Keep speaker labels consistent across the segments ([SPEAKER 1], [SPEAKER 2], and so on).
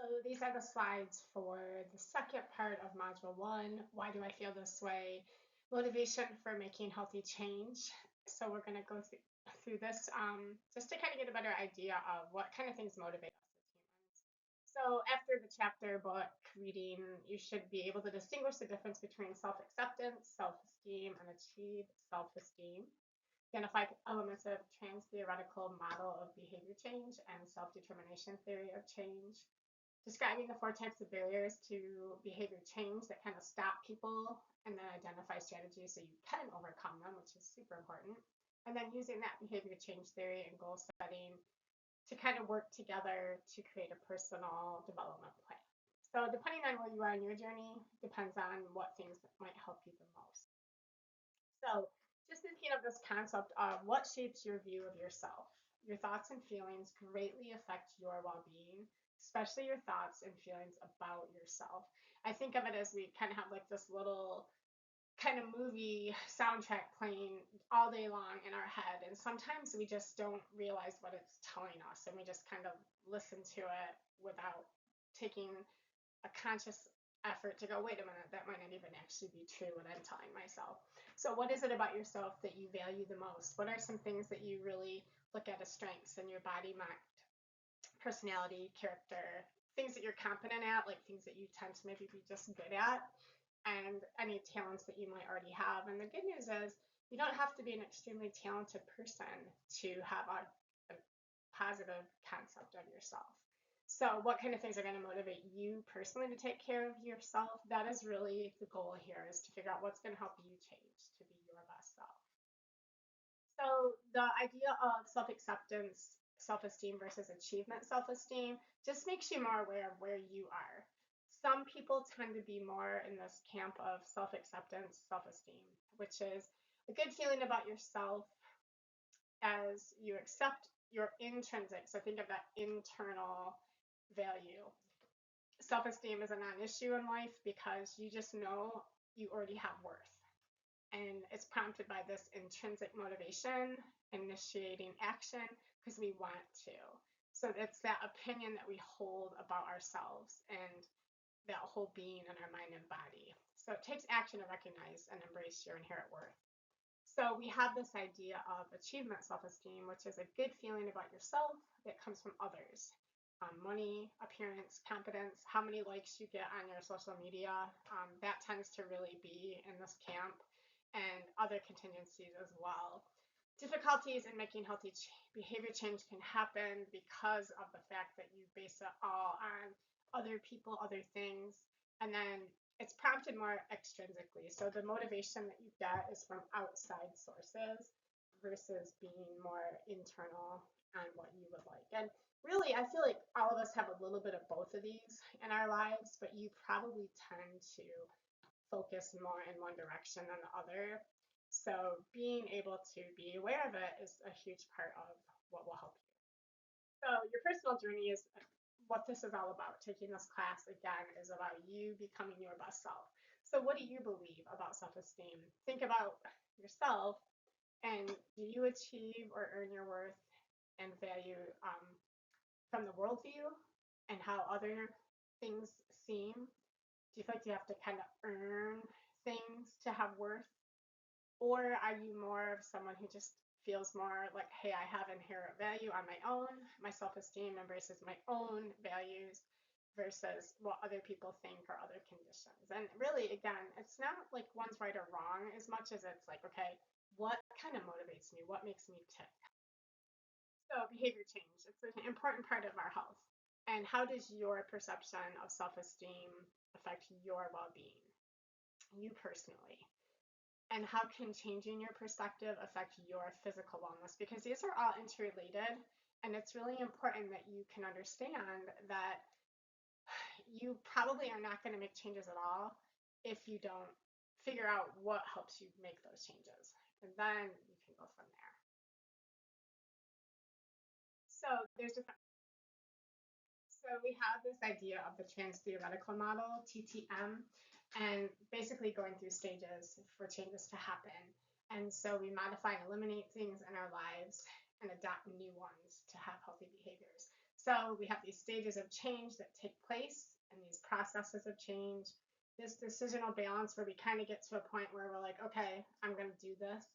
[SPEAKER 1] So these are the slides for the second part of Module 1. Why do I feel this way? Motivation for making healthy change. So we're going to go through this just to kind of get a better idea of what kind of things motivate us as humans. So after the chapter book reading, you should be able to distinguish the difference between self-acceptance, self-esteem, and achieve self-esteem. Identify elements of trans-theoretical model of behavior change and self-determination theory of change. Describing the four types of barriers to behavior change that kind of stop people, and then identify strategies so you can overcome them, which is super important. And then using that behavior change theory and goal setting to kind of work together to create a personal development plan. So depending on where you are in your journey, depends on what things might help you the most. So just thinking of this concept of what shapes your view of yourself. Your thoughts and feelings greatly affect your well-being, especially your thoughts and feelings about yourself. I think of it as we kind of have like this little kind of movie soundtrack playing all day long in our head, and sometimes we just don't realize what it's telling us, and we just kind of listen to it without taking a conscious effort to go, wait a minute, that might not even actually be true what I'm telling myself. So what is it about yourself that you value the most? What are some things that you really look at as strengths in your body, mind, personality, character, things that you're competent at, like things that you tend to maybe be just good at, and any talents that you might already have. And the good news is you don't have to be an extremely talented person to have a positive concept of yourself. So, what kind of things are going to motivate you personally to take care of yourself? That is really the goal here, is to figure out what's going to help you change to be your best self. So, the idea of self acceptance, self esteem versus achievement self esteem just makes you more aware of where you are. Some people tend to be more in this camp of self acceptance, self esteem, which is a good feeling about yourself as you accept your intrinsic. So, think of that internal value. Self esteem is a non issue in life because you just know you already have worth. And it's prompted by this intrinsic motivation, initiating action because we want to. So it's that opinion that we hold about ourselves and that whole being in our mind and body. So it takes action to recognize and embrace your inherent worth. So we have this idea of achievement self-esteem, which is a good feeling about yourself that comes from others. Money, appearance, competence, how many likes you get on your social media, that tends to really be in this camp, and other contingencies as well. Difficulties in making healthy behavior change can happen because of the fact that you base it all on other people, other things, and then it's prompted more extrinsically. So the motivation that you get is from outside sources versus being more internal on what you would like. And really, I feel like all of us have a little bit of both of these in our lives, but you probably tend to focus more in one direction than the other. So being able to be aware of it is a huge part of what will help you. So your personal journey is what this is all about. Taking this class again is about you becoming your best self. So what do you believe about self-esteem? Think about yourself, and do you achieve or earn your worth and value from the worldview and how other things seem? Do you feel like you have to kind of earn things to have worth? Or are you more of someone who just feels more like, hey, I have inherent value on my own, my self esteem embraces my own values versus what other people think or other conditions? And really, again, it's not like one's right or wrong as much as it's like, okay, what kind of motivates me? What makes me tick? So, behavior change, it's an important part of our health. And how does your perception of self esteem affect your well being, you personally? And how can changing your perspective affect your physical wellness? Because these are all interrelated, and it's really important that you can understand that you probably are not going to make changes at all if you don't figure out what helps you make those changes. And then you can go from there. So there's different. So we have this idea of the trans-theoretical model, TTM, and basically going through stages for changes to happen. And so we modify and eliminate things in our lives and adopt new ones to have healthy behaviors. So we have these stages of change that take place and these processes of change, this decisional balance where we kind of get to a point where we're like, okay, I'm going to do this.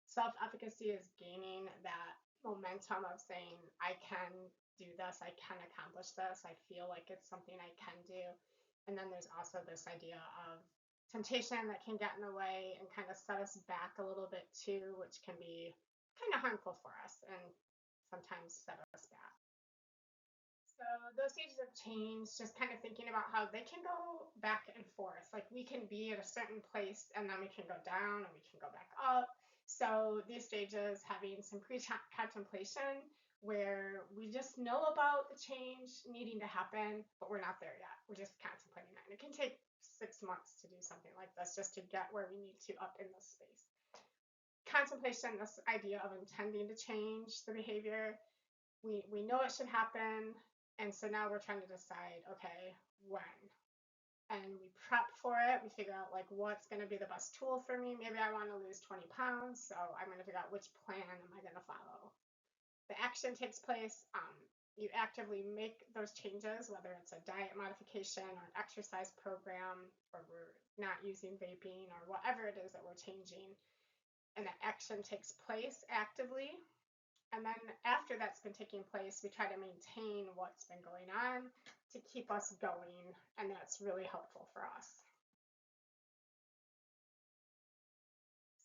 [SPEAKER 1] Self efficacy is gaining that momentum of saying, I can do this, I can accomplish this, I feel like it's something I can do. And then there's also this idea of temptation that can get in the way and kind of set us back a little bit too, which can be kind of harmful for us and sometimes set us back. So those stages of change, just kind of thinking about how they can go back and forth. Like we can be at a certain place and then we can go down and we can go back up. So these stages having some pre-contemplation where we just know about the change needing to happen, but we're not there yet. We're just contemplating that. And it can take 6 months to do something like this just to get where we need to up in this space. Contemplation, this idea of intending to change the behavior, we know it should happen, and so now we're trying to decide, okay, when. And we prep for it. We figure out like what's going to be the best tool for me. Maybe I want to lose 20 pounds, so I'm going to figure out which plan am I going to follow. The action takes place. You actively make those changes, whether it's a diet modification or an exercise program, or we're not using vaping or whatever it is that we're changing. And the action takes place actively. And then after that's been taking place, we try to maintain what's been going on to keep us going, and that's really helpful for us.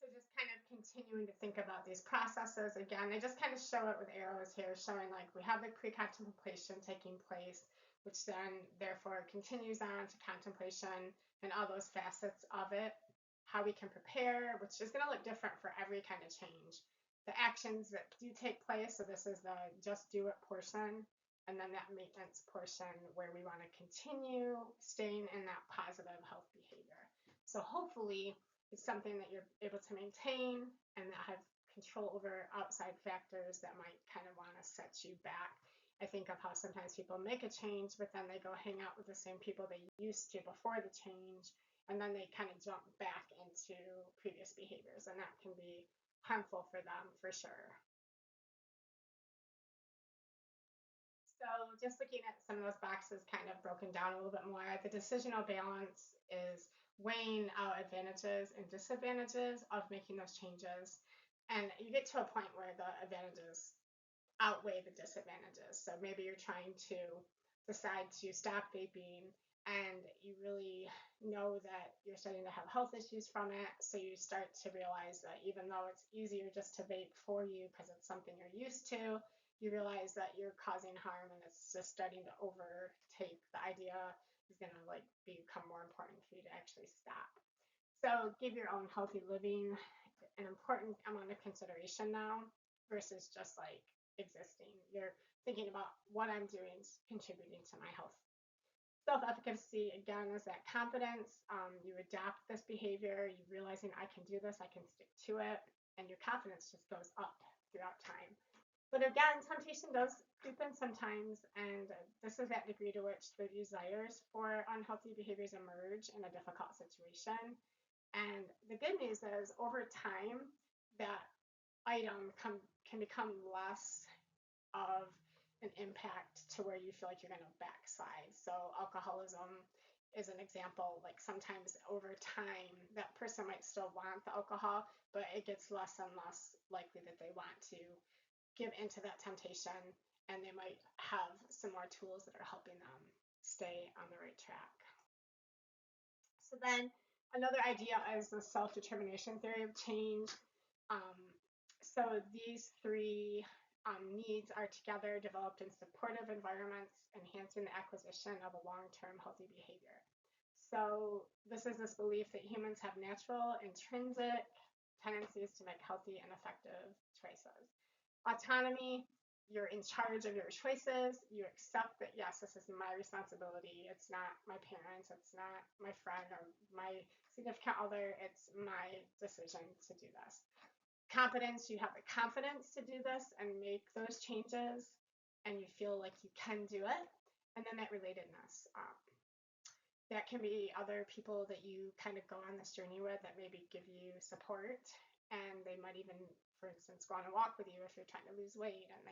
[SPEAKER 1] So just kind of continuing to think about these processes. Again, I just kind of show it with arrows here, showing like we have the pre-contemplation taking place, which then therefore continues on to contemplation and all those facets of it, how we can prepare, which is going to look different for every kind of change. The actions that do take place, so this is the just do it portion, and then that maintenance portion where we want to continue staying in that positive health behavior. So hopefully it's something that you're able to maintain and that have control over outside factors that might kind of want to set you back. I think of how sometimes people make a change, but then they go hang out with the same people they used to before the change, and then they kind of jump back into previous behaviors, and that can be harmful for them for sure. So just looking at some of those boxes kind of broken down a little bit more, the decisional balance is weighing out advantages and disadvantages of making those changes. And you get to a point where the advantages outweigh the disadvantages. So maybe you're trying to decide to stop vaping and you really know that you're starting to have health issues from it. So you start to realize that even though it's easier just to vape for you because it's something you're used to, you realize that you're causing harm and it's just starting to overtake. The idea is going to like become more important for you to actually stop. So give your own healthy living an important amount of consideration now versus just like existing. You're thinking about what I'm doing is contributing to my health. Self-efficacy, again, is that confidence. You adapt this behavior, you realizing I can do this, I can stick to it, and your confidence just goes up throughout time. But again, temptation does creep in sometimes, and this is that degree to which the desires for unhealthy behaviors emerge in a difficult situation. And the good news is, over time, that item can become less of an impact to where you feel like you're going to backslide. So alcoholism is an example. Like sometimes over time, that person might still want the alcohol, but it gets less and less likely that they want to give into that temptation, and they might have some more tools that are helping them stay on the right track. So then another idea is the self-determination theory of change. Um, so these three needs are together developed in supportive environments, enhancing the acquisition of a long-term healthy behavior. So this is this belief that humans have natural, intrinsic tendencies to make healthy and effective choices. Autonomy, you're in charge of your choices. You accept that, yes, this is my responsibility. It's not my parents, it's not my friend or my significant other. It's my decision to do this. Competence, you have the confidence to do this and make those changes, and you feel like you can do it. And then that relatedness. That can be other people that you kind of go on this journey with that maybe give you support, and they might even for instance, go on a walk with you if you're trying to lose weight, and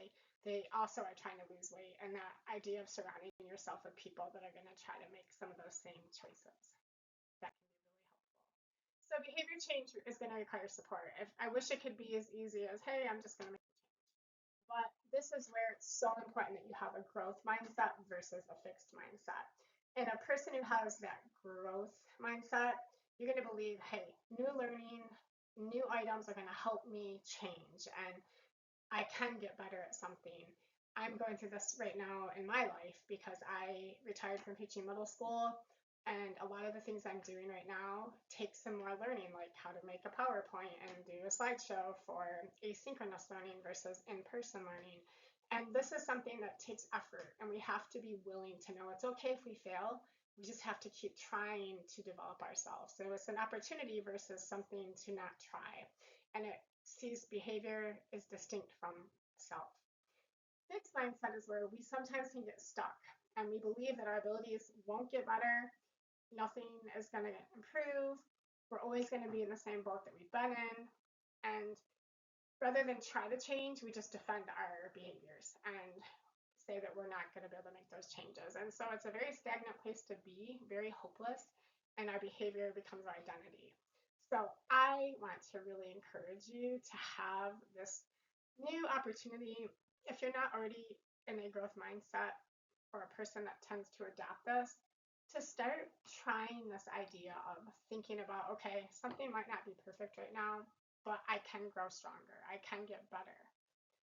[SPEAKER 1] they also are trying to lose weight. And that idea of surrounding yourself with people that are going to try to make some of those same choices, that can be really helpful. So behavior change is going to require support. If I wish it could be as easy as, hey, I'm just going to make a change. But this is where it's so important that you have a growth mindset versus a fixed mindset. And a person who has that growth mindset, you're going to believe, hey, new learning, new items are going to help me change, and I can get better at something. I'm going through this right now in my life because I retired from teaching middle school, and a lot of the things I'm doing right now take some more learning, like how to make a PowerPoint and do a slideshow for asynchronous learning versus in-person learning. And this is something that takes effort, and we have to be willing to know it's okay if we fail. We just have to keep trying to develop ourselves. So it's an opportunity versus something to not try. And it sees behavior is distinct from self. Fixed mindset is where we sometimes can get stuck and we believe that our abilities won't get better, nothing is going to improve, we're always going to be in the same boat that we've been in. And rather than try to change, we just defend our behaviors and say that we're not going to be able to make those changes. And so it's a very stagnant place to be, very hopeless, and our behavior becomes our identity. So I want to really encourage you to have this new opportunity. If you're not already in a growth mindset or a person that tends to adapt this, to start trying this idea of thinking about, okay, something might not be perfect right now, but I can grow stronger, I can get better.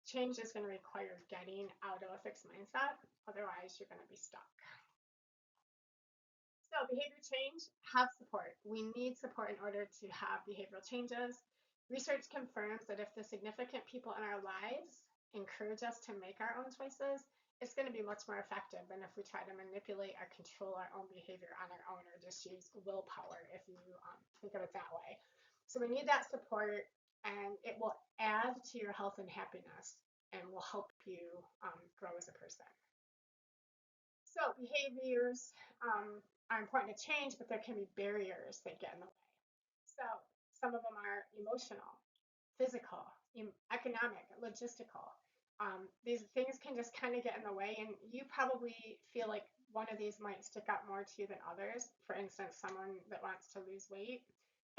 [SPEAKER 1] Change is going to require getting out of a fixed mindset, otherwise you're going to be stuck. So behavior change, have support. We need support in order to have behavioral changes. Research confirms that if the significant people in our lives encourage us to make our own choices, it's going to be much more effective than if we try to manipulate or control our own behavior on our own, or just use willpower, if you think of it that way. So we need that support, and it will add to your health and happiness and will help you grow as a person. So behaviors are important to change, but there can be barriers that get in the way. So some of them are emotional, physical, economic, logistical. These things can just kind of get in the way, and you probably feel like one of these might stick out more to you than others. For instance, someone that wants to lose weight,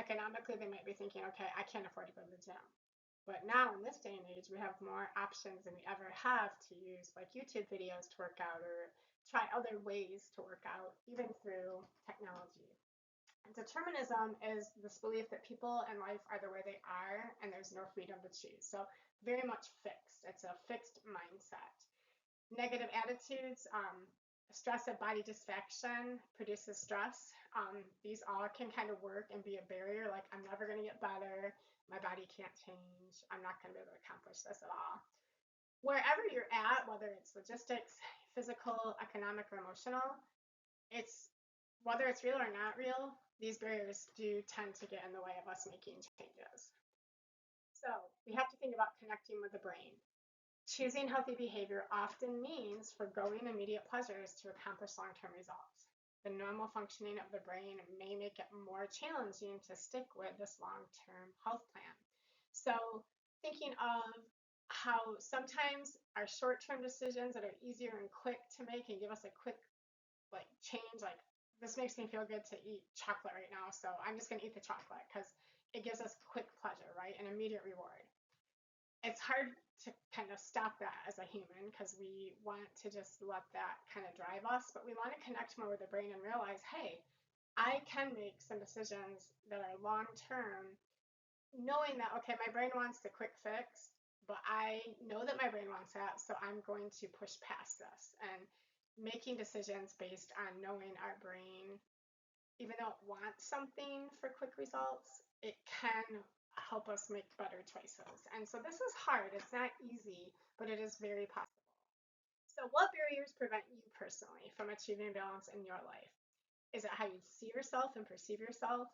[SPEAKER 1] economically, they might be thinking, okay, I can't afford to go to the gym. But now in this day and age, we have more options than we ever have to use, like YouTube videos to work out, or try other ways to work out, even through technology. Determinism is this belief that people in life are the way they are and there's no freedom to choose. So very much fixed. It's a fixed mindset. Negative attitudes, stress and body dysfunction produces stress. These all can kind of work and be a barrier, like I'm never going to get better, my body can't change, I'm not going to be able to accomplish this at all. Wherever you're at, whether it's logistics, physical, economic, or emotional, it's whether it's real or not real, these barriers do tend to get in the way of us making changes. So we have to think about connecting with the brain. Choosing healthy behavior often means forgoing immediate pleasures to accomplish long-term results. The normal functioning of the brain may make it more challenging to stick with this long-term health plan. So thinking of how sometimes our short-term decisions that are easier and quick to make and give us a quick change, like this makes me feel good to eat chocolate right now, so I'm just going to eat the chocolate because it gives us quick pleasure, right? An immediate reward. It's hard to kind of stop that as a human because we want to just let that kind of drive us, but we want to connect more with the brain and realize, hey, I can make some decisions that are long term, knowing that, okay, my brain wants the quick fix, but I know that my brain wants that, so I'm going to push past this. And making decisions based on knowing our brain, even though it wants something for quick results, it can help us make better choices. And so this is hard. It's not easy, but it is very possible. So what barriers prevent you personally from achieving balance in your life? Is it how you see yourself and perceive yourself?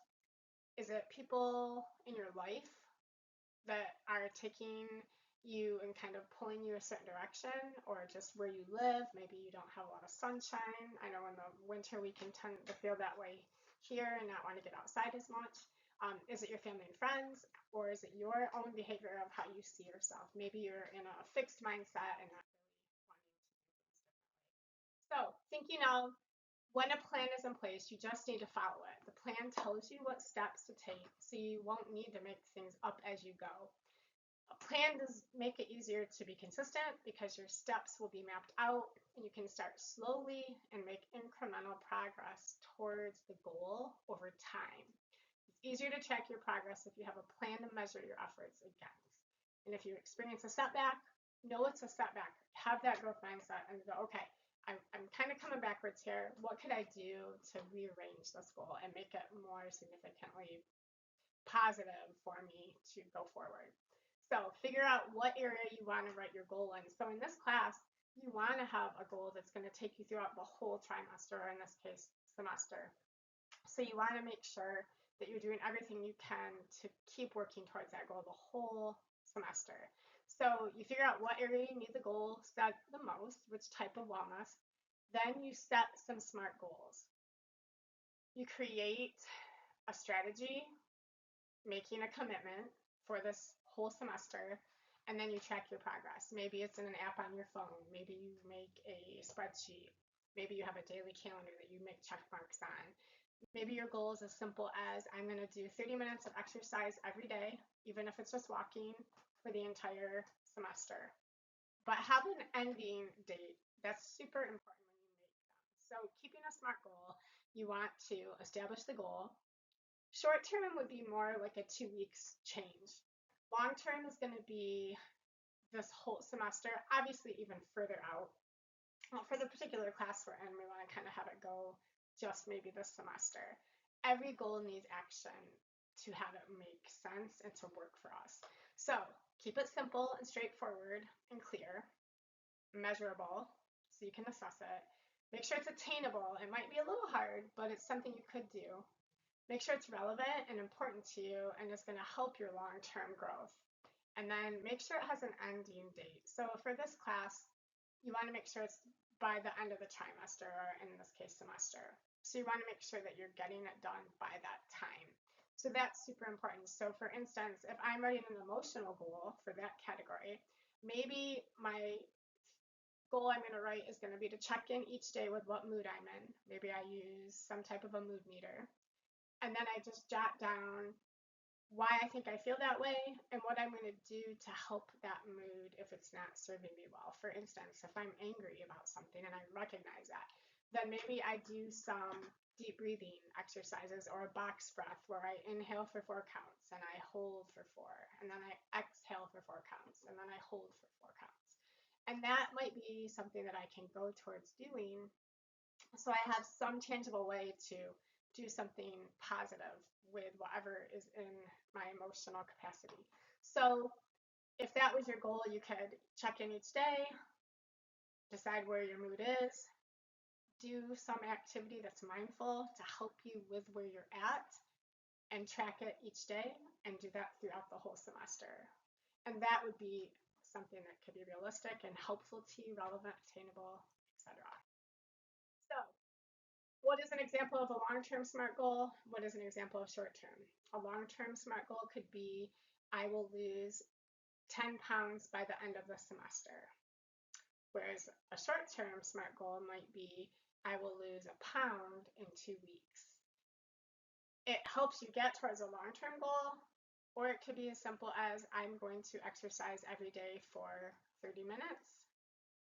[SPEAKER 1] Is it people in your life that are taking you and kind of pulling you a certain direction, or just where you live? Maybe you don't have a lot of sunshine. I know in the winter we can tend to feel that way here and not want to get outside as much. Is it your family and friends, or is it your own behavior of how you see yourself? Maybe you're in a fixed mindset and not really wanting to do things differently. So, thinking of when a plan is in place, you just need to follow it. The plan tells you what steps to take, so you won't need to make things up as you go. A plan does make it easier to be consistent because your steps will be mapped out and you can start slowly and make incremental progress towards the goal over time. It's easier to track your progress if you have a plan to measure your efforts against. And if you experience a setback, know it's a setback. Have that growth mindset and go, okay, I'm kind of coming backwards here. What could I do to rearrange this goal and make it more significantly positive for me to go forward? So figure out what area you want to write your goal in. So in this class, you want to have a goal that's going to take you throughout the whole trimester, or in this case, semester. So you want to make sure that you're doing everything you can to keep working towards that goal the whole semester. So you figure out what area you need the goal set the most, which type of wellness. Then you set some SMART goals. You create a strategy, making a commitment for this whole semester, and then you track your progress. Maybe it's in an app on your phone. Maybe you make a spreadsheet. Maybe you have a daily calendar that you make check marks on. Maybe your goal is as simple as I'm going to do 30 minutes of exercise every day, even if it's just walking, for the entire semester. But have an ending date. That's super important when you make them. So keeping a SMART goal, you want to establish the goal. Short term would be more like a 2 weeks change. Long term is going to be this whole semester, obviously even further out. For the particular class we're in, we want to kind of have it go just maybe this semester. Every goal needs action to have it make sense and to work for us. So keep it simple and straightforward and clear, measurable, so you can assess it. Make sure it's attainable. It might be a little hard, but it's something you could do. Make sure it's relevant and important to you and is going to help your long-term growth. And then make sure it has an ending date. So for this class, you want to make sure it's by the end of the trimester, or in this case, semester. So you want to make sure that you're getting it done by that time. So that's super important. So for instance, if I'm writing an emotional goal for that category, maybe my goal I'm going to write is going to be to check in each day with what mood I'm in. Maybe I use some type of a mood meter. And then I just jot down why I think I feel that way and what I'm going to do to help that mood if it's not serving me well. For instance, if I'm angry about something and I recognize that, then maybe I do some deep breathing exercises or a box breath where I inhale for 4 counts and I hold for 4, and then I exhale for 4 counts and then I hold for 4 counts. And that might be something that I can go towards doing so I have some tangible way to do something positive with whatever is in my emotional capacity. So if that was your goal, you could check in each day, decide where your mood is, do some activity that's mindful to help you with where you're at, and track it each day and do that throughout the whole semester. And that would be something that could be realistic and helpful to you, relevant, attainable, etc. So what is an example of a long-term SMART goal? What is an example of short-term? A long-term SMART goal could be, I will lose 10 pounds by the end of the semester. Whereas a short-term SMART goal might be, I will lose a pound in 2 weeks. It helps you get towards a long-term goal, or it could be as simple as, I'm going to exercise every day for 30 minutes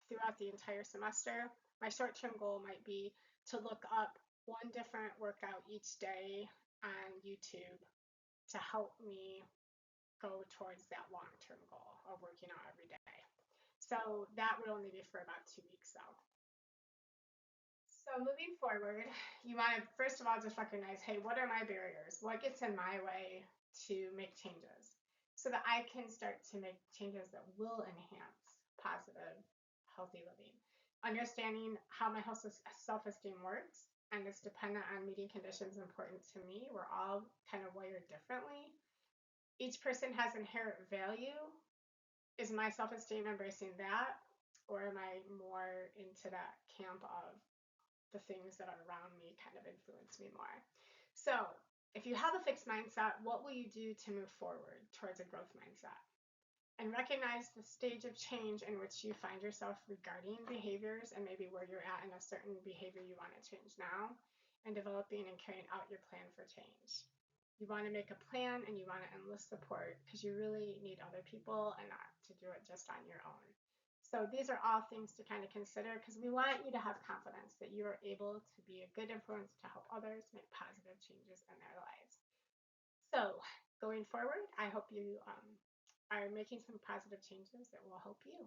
[SPEAKER 1] throughout the entire semester. My short-term goal might be to look up one different workout each day on YouTube to help me go towards that long-term goal of working out every day. So that would only be for about 2 weeks though. So moving forward, you want to first of all just recognize, hey, what are my barriers? What gets in my way to make changes so that I can start to make changes that will enhance positive, healthy living. Understanding how my self-esteem works and it's dependent on meeting conditions important to me. We're all kind of wired differently. Each person has inherent value. Is my self-esteem embracing that, or am I more into that camp of the things that are around me kind of influence me more? So If you have a fixed mindset, what will you do to move forward towards a growth mindset? And recognize the stage of change in which you find yourself regarding behaviors and maybe where you're at in a certain behavior you want to change now, and developing and carrying out your plan for change. You want to make a plan and you want to enlist support because you really need other people and not to do it just on your own. So these are all things to kind of consider because we want you to have confidence that you are able to be a good influence to help others make positive changes in their lives. So going forward, I hope you are making some positive changes that will help you.